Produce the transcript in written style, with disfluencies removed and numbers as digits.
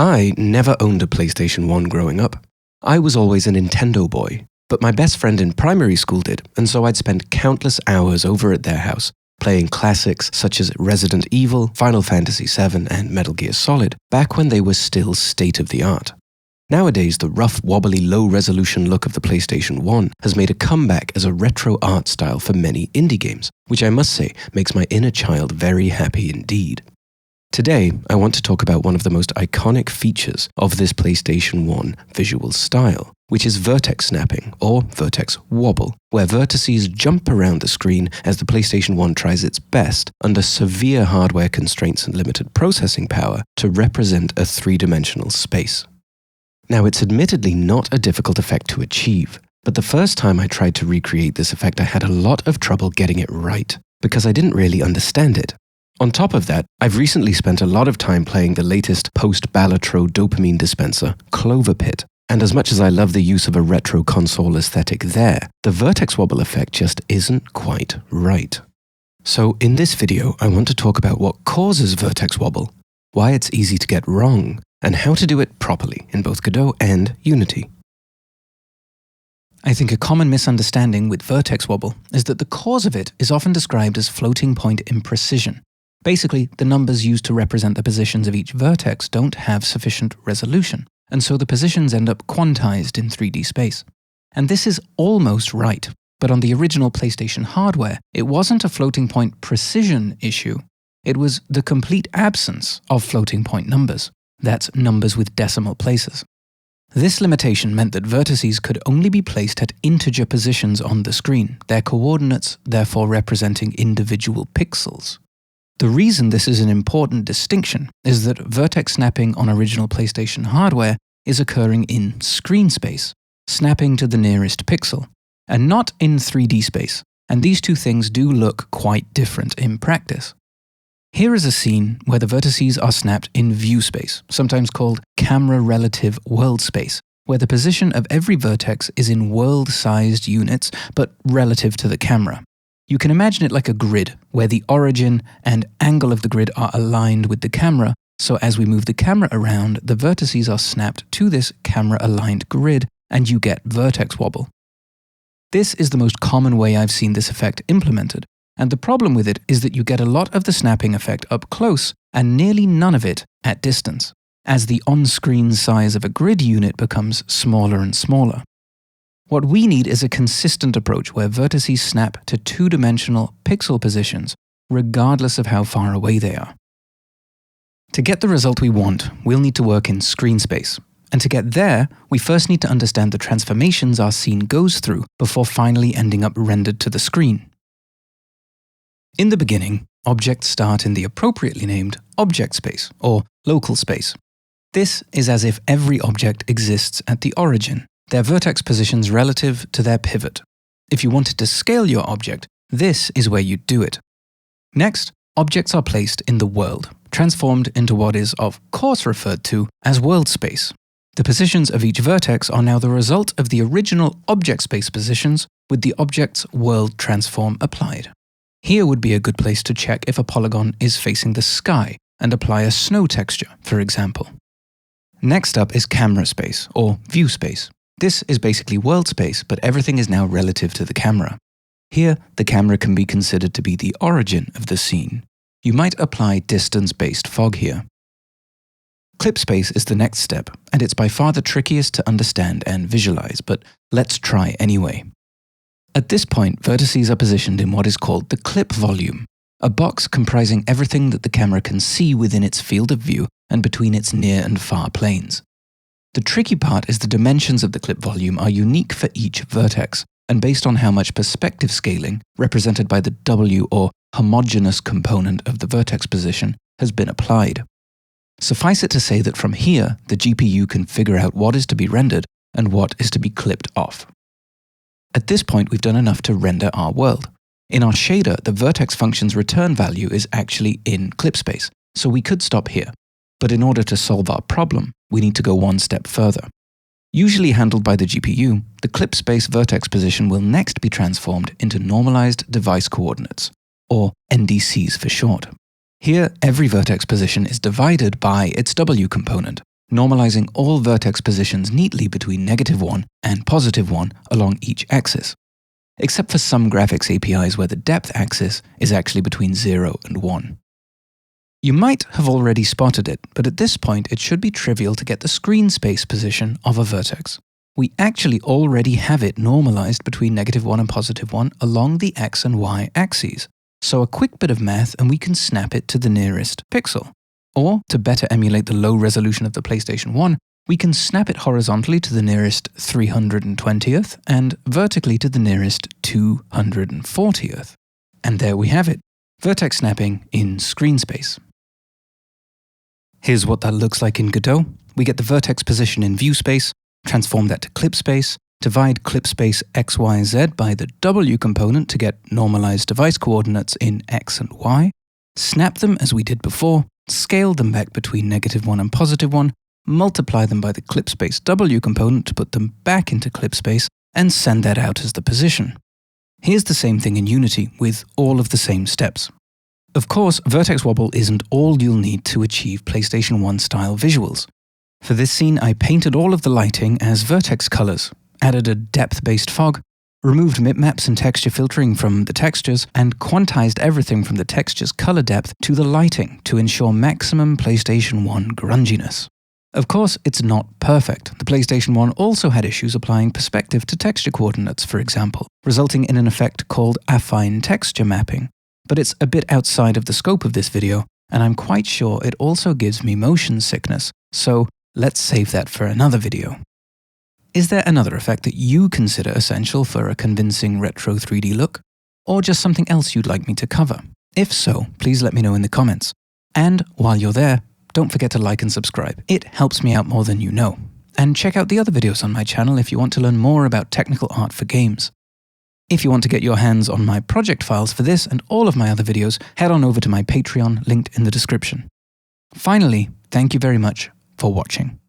I never owned a PlayStation 1 growing up. I was always a Nintendo boy, but my best friend in primary school did, and so I'd spend countless hours over at their house, playing classics such as Resident Evil, Final Fantasy VII, and Metal Gear Solid, back when they were still state-of-the-art. Nowadays, the rough, wobbly, low-resolution look of the PlayStation 1 has made a comeback as a retro art style for many indie games, which I must say makes my inner child very happy indeed. Today, I want to talk about one of the most iconic features of this PlayStation 1 visual style, which is vertex snapping, or vertex wobble, where vertices jump around the screen as the PlayStation 1 tries its best, under severe hardware constraints and limited processing power, to represent a three-dimensional space. Now, it's admittedly not a difficult effect to achieve, but the first time I tried to recreate this effect, I had a lot of trouble getting it right, because I didn't really understand it. On top of that, I've recently spent a lot of time playing the latest post-Balatro dopamine dispenser, Cloverpit, and as much as I love the use of a retro console aesthetic there, the vertex wobble effect just isn't quite right. So in this video, I want to talk about what causes vertex wobble, why it's easy to get wrong, and how to do it properly in both Godot and Unity. I think a common misunderstanding with vertex wobble is that the cause of it is often described as floating point imprecision. Basically, the numbers used to represent the positions of each vertex don't have sufficient resolution, and so the positions end up quantized in 3D space. And this is almost right, but on the original PlayStation hardware, it wasn't a floating point precision issue. It was the complete absence of floating point numbers. That's numbers with decimal places. This limitation meant that vertices could only be placed at integer positions on the screen, their coordinates therefore representing individual pixels. The reason this is an important distinction is that vertex snapping on original PlayStation hardware is occurring in screen space, snapping to the nearest pixel, and not in 3D space, and these two things do look quite different in practice. Here is a scene where the vertices are snapped in view space, sometimes called camera relative world space, where the position of every vertex is in world-sized units, but relative to the camera. You can imagine it like a grid, where the origin and angle of the grid are aligned with the camera, so as we move the camera around, the vertices are snapped to this camera-aligned grid, and you get vertex wobble. This is the most common way I've seen this effect implemented, and the problem with it is that you get a lot of the snapping effect up close, and nearly none of it at distance, as the on-screen size of a grid unit becomes smaller and smaller. What we need is a consistent approach where vertices snap to two-dimensional pixel positions, regardless of how far away they are. To get the result we want, we'll need to work in screen space. And to get there, we first need to understand the transformations our scene goes through before finally ending up rendered to the screen. In the beginning, objects start in the appropriately named object space, or local space. This is as if every object exists at the origin, their vertex positions relative to their pivot. If you wanted to scale your object, this is where you'd do it. Next, objects are placed in the world, transformed into what is of course referred to as world space. The positions of each vertex are now the result of the original object space positions with the object's world transform applied. Here would be a good place to check if a polygon is facing the sky and apply a snow texture, for example. Next up is camera space, or view space. This is basically world space, but everything is now relative to the camera. Here, the camera can be considered to be the origin of the scene. You might apply distance-based fog here. Clip space is the next step, and it's by far the trickiest to understand and visualize, but let's try anyway. At this point, vertices are positioned in what is called the clip volume, a box comprising everything that the camera can see within its field of view and between its near and far planes. The tricky part is the dimensions of the clip volume are unique for each vertex, and based on how much perspective scaling, represented by the W or homogeneous component of the vertex position, has been applied. Suffice it to say that from here, the GPU can figure out what is to be rendered and what is to be clipped off. At this point, we've done enough to render our world. In our shader, the vertex function's return value is actually in clip space, so we could stop here. But in order to solve our problem, we need to go one step further. Usually handled by the GPU, the clip space vertex position will next be transformed into normalized device coordinates, or NDCs for short. Here, every vertex position is divided by its W component, normalizing all vertex positions neatly between -1 and +1 along each axis, except for some graphics APIs where the depth axis is actually between 0 and 1. You might have already spotted it, but at this point it should be trivial to get the screen space position of a vertex. We actually already have it normalized between -1 and +1 along the x and y axes. So a quick bit of math and we can snap it to the nearest pixel. Or, to better emulate the low resolution of the PlayStation 1, we can snap it horizontally to the nearest 320th and vertically to the nearest 240th. And there we have it, vertex snapping in screen space. Here's what that looks like in Godot. We get the vertex position in view space, transform that to clip space, divide clip space x, y, z by the W component to get normalized device coordinates in x and y, snap them as we did before, scale them back between -1 and +1, multiply them by the clip space W component to put them back into clip space, and send that out as the position. Here's the same thing in Unity with all of the same steps. Of course, vertex wobble isn't all you'll need to achieve PlayStation 1 style visuals. For this scene, I painted all of the lighting as vertex colors, added a depth-based fog, removed bitmaps and texture filtering from the textures, and quantized everything from the texture's color depth to the lighting to ensure maximum PlayStation 1 grunginess. Of course, it's not perfect. The PlayStation 1 also had issues applying perspective to texture coordinates, for example, resulting in an effect called affine texture mapping. But it's a bit outside of the scope of this video, and I'm quite sure it also gives me motion sickness, so let's save that for another video. Is there another effect that you consider essential for a convincing retro 3D look? Or just something else you'd like me to cover? If so, please let me know in the comments. And while you're there, don't forget to like and subscribe. It helps me out more than you know. And check out the other videos on my channel if you want to learn more about technical art for games. If you want to get your hands on my project files for this and all of my other videos, head on over to my Patreon linked in the description. Finally, thank you very much for watching.